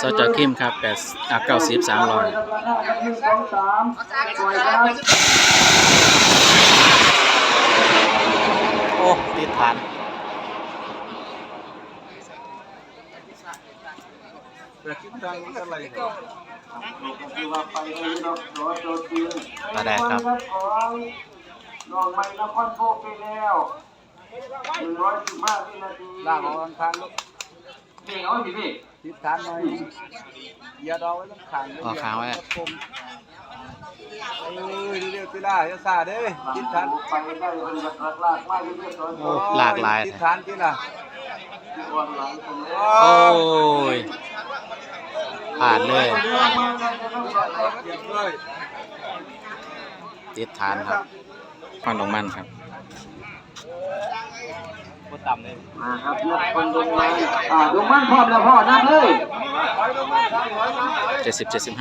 สจคิมครับ90 300โอ้ติดฐานมาได้ครับนอกไม่นครโพไปแล้ว115 วินาทีล่างของทางลูกนี่เอาพี่ติดฐานหน่อยอย่าดองไว้ต้องขังออกค้างไว้เร็วๆพี่ล่าอย่าซาเด้ติดฐานไปได้หลากหลายติดฐานที่น่ะโอ้ยผ่านเลยติดฐานครับฟันลงมันครับต่ำเลยครับยกคนลงมันลงมันพร้อมแล้วพ่อนับเลย70 75น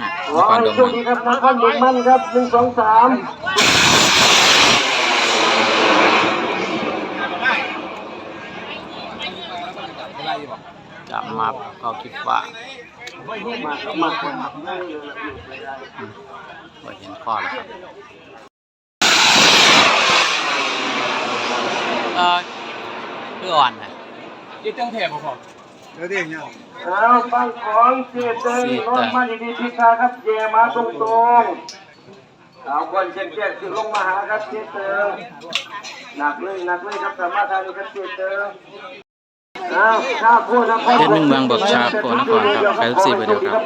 ครลงมันครับนครลงมันครับ1 2 3จะมาเขาคิดว่าเห็นข้อแล้วครับคืออ่อนนะยี่เจ้าแถบของเดี๋ยวเนี่ยแล้วฟังของเสียเดินรถมาดีๆพิชาครับเยมาตรงๆเอาคนเช็ดคือลงมาหาครับเสียเดินหนักเลยครับสามารถทำครับเสียเดินเพชร1 เมืองเบิกชาโพนครครับ84ไปเดียวครับ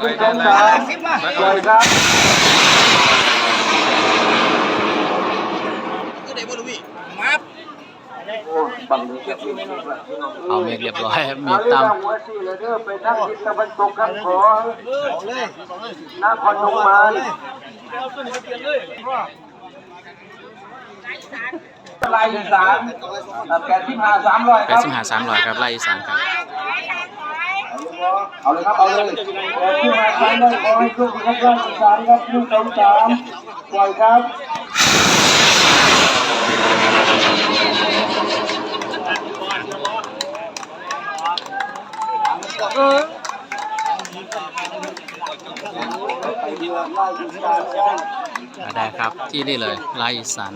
เอาเมฆเรียบร้อยเมฆต่ำไปนั่งทิศตะวันตกครับของนครลงมาลายอีสาน85 300ครับ85 300ครับไล่อีสานครับเอาเลยครับเอาเลย85 300ขอให้ช่วยครับไล่อีสานครับ1 2 3ปล่อยครับได้ครับที่นี่เลยไล่อีสาน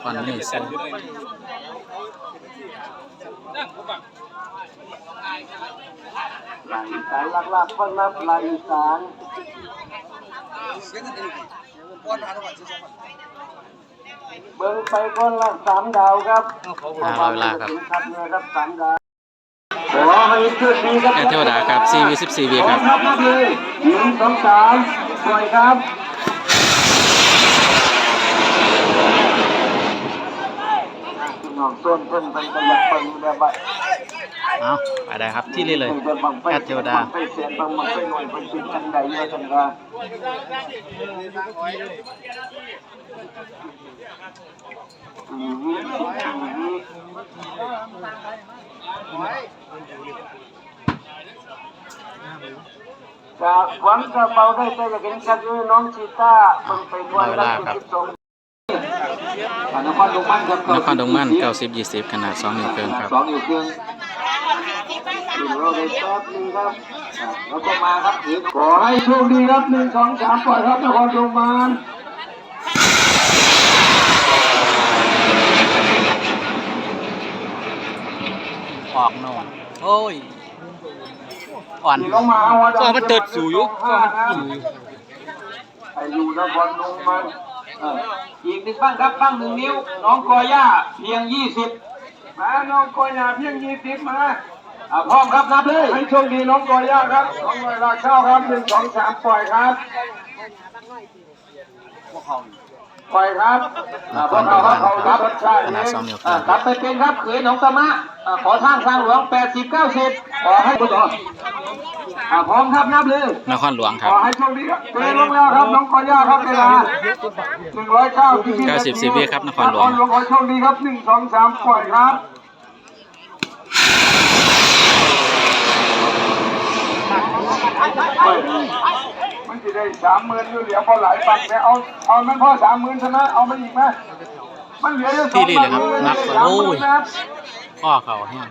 ฟันนี่เส้นลายอีสานหลักๆคนนับลายอีสานเบิ้งไปคนละ3 ดาวครับเวลาครับ3 ดาวขอให้ช่วยดีครับเทวดาครับ4 วิ14 วิครับนับเลย1 2 3ปล่อยครับน้องต้นเพิ่นเป็นกระยับเปิงแบบว่าเอาไปได้ครับที่นี่เลยเทวดาไปเสียนบางมันไปหน่วยเพิ่นเป็นจังใดเยอะจังว่าจากหวังกระเป๋าได้แต่อยากเห็นชัดเลยน้องชีต้าเพิ่งไปทวนเวลาครับนครดงมันครับนครดงมัน90 20ขนาด2 นิ้วครึ่งครับ2 นิ้วครึ่งเราได้แป๊บนึงครับแล้วก็มาครับขอให้โชคดีครับ1 2 3ปล่อยครับนครดงมันออกโน่นโอ้ยอ่อนก็มันเติดสูอยู่ก็มันไอ้อยู่นครลงมันอีก1 บ้างครับบ้าง 1 นิ้วน้องกอย่าเพียง20มาน้องกอย่าเพียง20มาพร้อมครับนับเลยให้โชคดีน้องกอย่าครับน้องหน่วยราเข้าครับ1 2 3ปล่อยครับปล่อยครับพวกเขาครับรสชาตินี้กลับไปเป็นครับเขยน้องสมะขอทางหลวง80 90ขอให้ผู้ต่อพร้อมครับนับเลยนครหลวงครับขอให้โชคดีครับเดินลงแล้วครับน้องกอย่าครับเวลา90 10 วิครับนครหลวงขอโชคดีครับ1 2 3ปล่อยครับมันจะได้30,000อยู่เหลือพอหลายปักแต่เอามันพอ30,000ใช่ไหมเอามาอีกไหม มันเหลืออยู่ ที่นี่เลยครับนักกว่าโอ้ยข้อเข่าแห้ง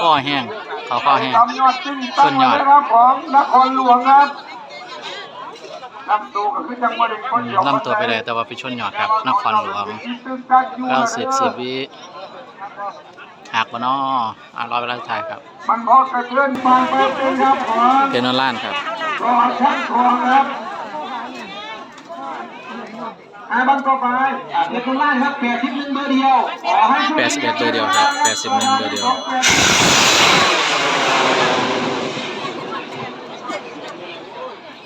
ข้อแห้งเขาข้อแห้ง ตำยอดติ้งตั้งเลยครับของนครหลวงครับลำตัวก็คือจังหวัดคนเดียว ลำตัวไปเลยแต่ว่าไปชนยอดครับนครหลวง90 วิหักวะน้อรอเวลาสุดท้ายครับ มันพอกระเทือนบางไปเป็นครับผม เทนนอลล้านครับ รอชั้นทองครับบังต่อไปเด็กคนล่างครับ81เบอร์เดียวขอให้ 81เบอร์เดียวครับ81เบอร์เดียว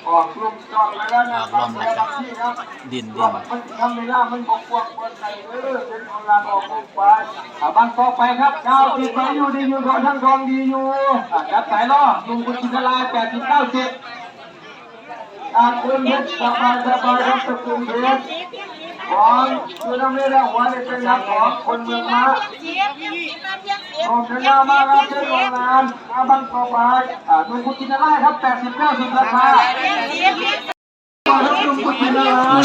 ออกลมจอดไปแล้วนะ ออกลมนะครับดิน มันทำเวลามันบกพร่องเปิดใจเป็นคนลาออกลงไปบางต่อไปครับ90ไปอยู่ดีอยู่ขอทั้งทองดีอยู่จับสายล่อลุงคุณชินลาย80 90คุณเพชรสบายครับตะกุงเพชรของคือน้ำเลี้ยงหัวเนี่ยเป็นนักของคนเมืองมาผมชนะมาครับเช่นโรงงานบางต่อไปลุงคุณชินลายครับ80 90ราคาลุงคุณชินลาย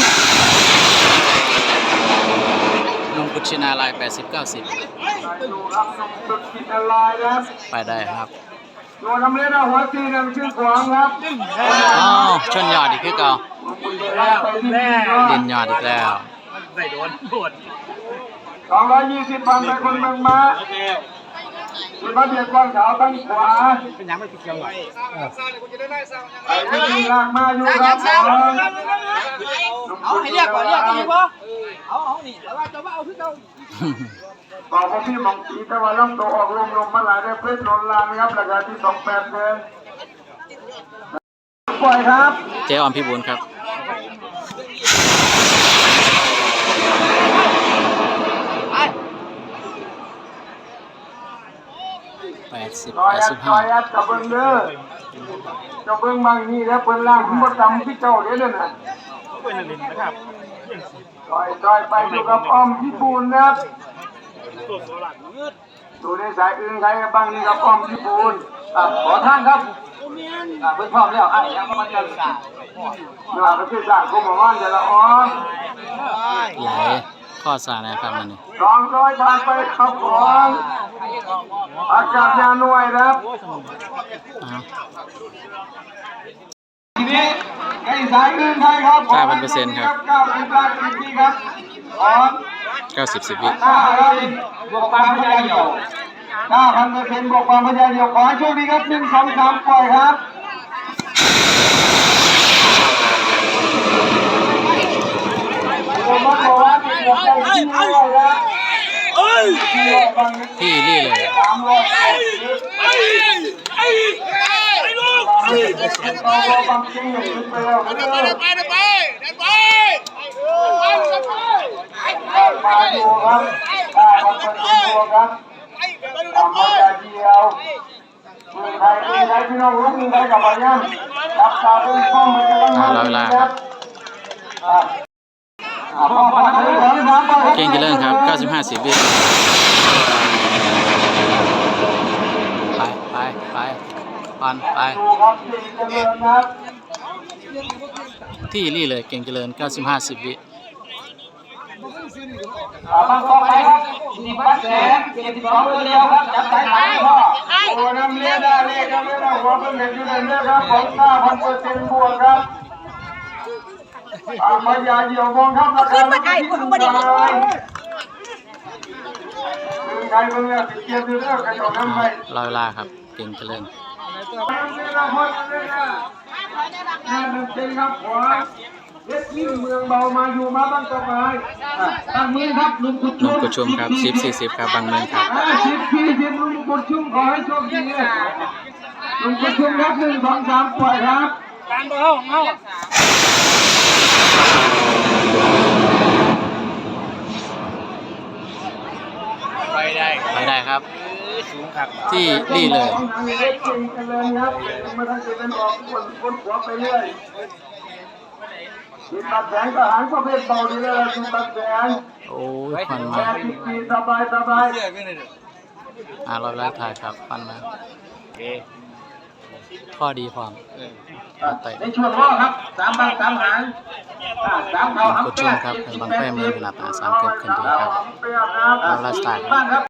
นมกุชินาลาย80 90ดูครับลุงคุณชินลายครับ ไปได้ครับ ตัวน้ำเลี้ยงหัวตีนำชื่อขวางครับ อ้าวชนยอดอีกคือเก่าดินยอดอีกแล้ว 220 พันไปคนเมืองมาคุณมาเบียดกว้างขาวตั้งขวาเป็นยังไม่ติดเกี่ยวไอ้ที่ลากมาอยู่ครับเอาให้เรียกก่อนเรียกกันเลยปะเอานี่แล้วจะว่าเอาขึ้นเอาบอกว่าพี่มองสีแต่ว่าล้ำตัวออกลมมาหลายได้เพชรนนลานครับราคาที่28เลยปล่อยครับ เจ๊ออมพี่บุญครับจอยอัดกับเบิ้งเด้อจะเบิ้งบางนี่แล้วเบิ้งล่างผมก็จำพี่เจ้าเด้อนะจอยไปอยู่กับอ้อมพี่ปูนนะครับดูในสายอื่นใครบางนี่กับอ้อมพี่ปูนขอท่านครับเพิ่งพร้อมแล้วยังประมาณจะก็คือสร้างกุมารวันจะละอ้อม ไหลข้อสานะครับนั่นนี่ 200ทานไปครับผมอากาศยาหน่วยครับ ทีนี้ไอ้สายอื่นใครครับ 9,000% ครับ 90ปีครับ90 10 วิ บวกความพยายาม9,000%บวกความพยายามขอให้โชคดีครับ1 2 3ปล่อยครับผมบอกว่าเป็นหัวใจที่รวยนะที่นี่เลยมาดูครับมาเป็นตัวครับทำมาเดียวใครพี่น้องรู้ใครกับอะไรยังจับตาเป็นข้อมือกัน รอเวลาครับเก่งกี่เรื่องครับ95 10 วิไปปันไปที่นี่เลยเก่งเจริญ95 10 วิบางต่อไปครับ10 แสน72ตัวเดียวครับจับสายไปพ่อโอ้น้ำเลี้ยได้เลยน้ำเลี้ยได้หัวเป็นเด็กอยู่ในเรื่องครับของ5,000%บวกครับมายาเดี่ยวมองข้ามราคาไม่ได้คุณไม่ได้ใครคนนี้ติดเชื้อเรื่องกระจกน้ำไปรอเวลาครับเก่งเจริญเล็กยิ่งเมืองเบามาอยู่มาบ้างสบายตั้งมือครับลุงกุดชุม ครับ10 40ครับบางเมืองครับ10 40ลุงกุดชุมขอให้โชคดีลุงกุดชุมครับ1 2 3ปล่อยครับการเบาของเขาไปได้ครับที่นี่เลยตัดแสงทหารประเภทเบาดีเลยตัดแสงโอ้ยควันมาสบายรอเวลาถ่ายครับควันมา ข้อดีพร้อม ในช่วงรอบครับ3 บัง 3 หาง3 เข่า คุณผู้ชมครับบังไฟเมืองขนาด3 เก็บขึ้นดีครับ บ้านครับ